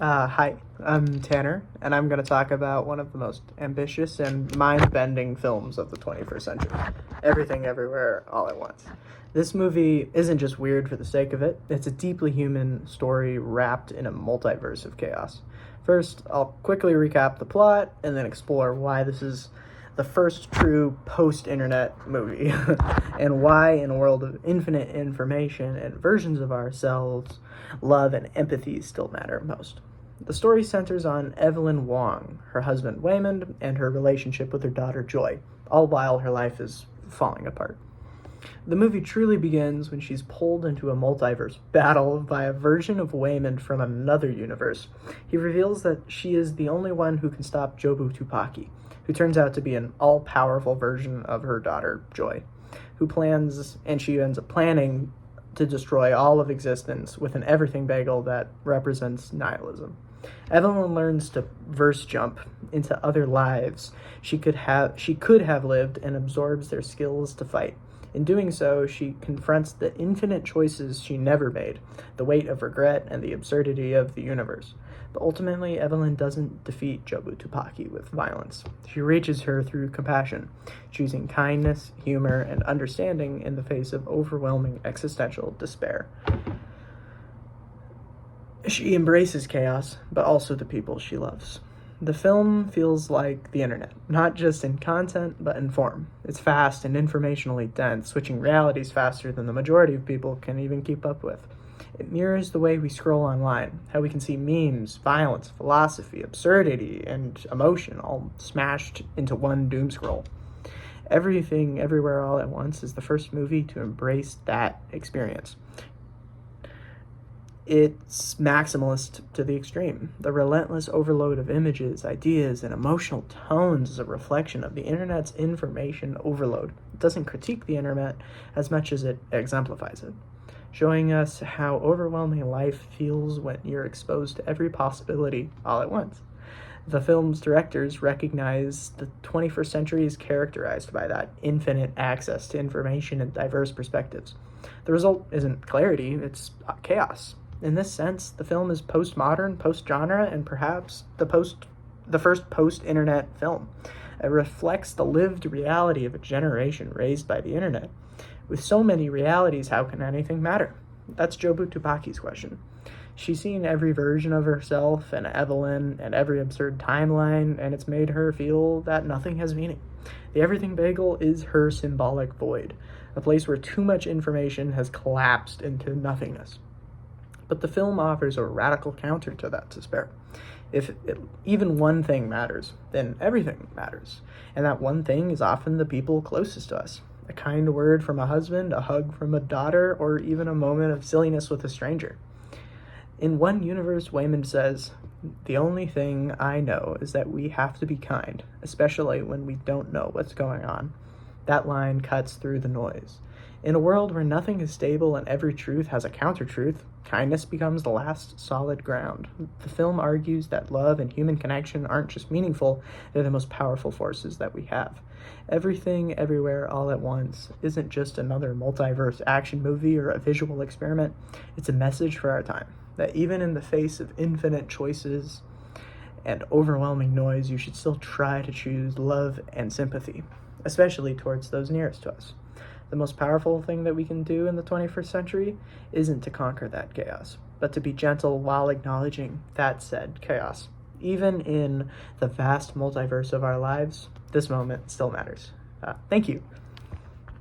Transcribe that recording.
Hi, I'm Tanner, and I'm going to talk about one of the most ambitious and mind-bending films of the 21st century, Everything Everywhere All at Once. This movie isn't just weird for the sake of it, it's a deeply human story wrapped in a multiverse of chaos. First, I'll quickly recap the plot and then explore why this is the first true post-internet movie, and why, in a world of infinite information and versions of ourselves, love and empathy still matter most. The story centers on Evelyn Wong, her husband Waymond, and her relationship with her daughter Joy, all while her life is falling apart. The movie truly begins when she's pulled into a multiverse battle by a version of Waymond from another universe. He reveals that she is the only one who can stop Jobu Tupaki, who turns out to be an all-powerful version of her daughter Joy, she ends up planning to destroy all of existence with an everything bagel that represents nihilism. Evelyn learns to verse jump into other lives she could have lived and absorbs their skills to fight. In doing so, she confronts the infinite choices she never made, the weight of regret, and the absurdity of the universe. But ultimately, Evelyn doesn't defeat Jobu Tupaki with violence. She reaches her through compassion, choosing kindness, humor, and understanding in the face of overwhelming existential despair. She embraces chaos, but also the people she loves. The film feels like the internet, not just in content, but in form. It's fast and informationally dense, switching realities faster than the majority of people can even keep up with. It mirrors the way we scroll online, how we can see memes, violence, philosophy, absurdity, and emotion all smashed into one doom scroll. Everything, Everywhere, All at Once is the first movie to embrace that experience. It's maximalist to the extreme. The relentless overload of images, ideas, and emotional tones is a reflection of the internet's information overload. It doesn't critique the internet as much as it exemplifies it, showing us how overwhelming life feels when you're exposed to every possibility all at once. The film's directors recognize the 21st century is characterized by that infinite access to information and diverse perspectives. The result isn't clarity, it's chaos. In this sense, the film is postmodern, post-genre, and perhaps the first post-internet film. It reflects the lived reality of a generation raised by the internet. With so many realities, how can anything matter? That's Jobu Tupaki's question. She's seen every version of herself and Evelyn and every absurd timeline, and it's made her feel that nothing has meaning. The everything bagel is her symbolic void, a place where too much information has collapsed into nothingness. But the film offers a radical counter to that despair. If even one thing matters, then everything matters. And that one thing is often the people closest to us. A kind word from a husband, a hug from a daughter, or even a moment of silliness with a stranger. In one universe, Waymond says, "The only thing I know is that we have to be kind, especially when we don't know what's going on." That line cuts through the noise. In a world where nothing is stable and every truth has a counter-truth, kindness becomes the last solid ground. The film argues that love and human connection aren't just meaningful, they're the most powerful forces that we have. Everything, Everywhere, All at Once isn't just another multiverse action movie or a visual experiment. It's a message for our time, that even in the face of infinite choices and overwhelming noise, you should still try to choose love and sympathy, especially towards those nearest to us. The most powerful thing that we can do in the 21st century isn't to conquer that chaos, but to be gentle while acknowledging that said chaos. Even in the vast multiverse of our lives, this moment still matters. Thank you.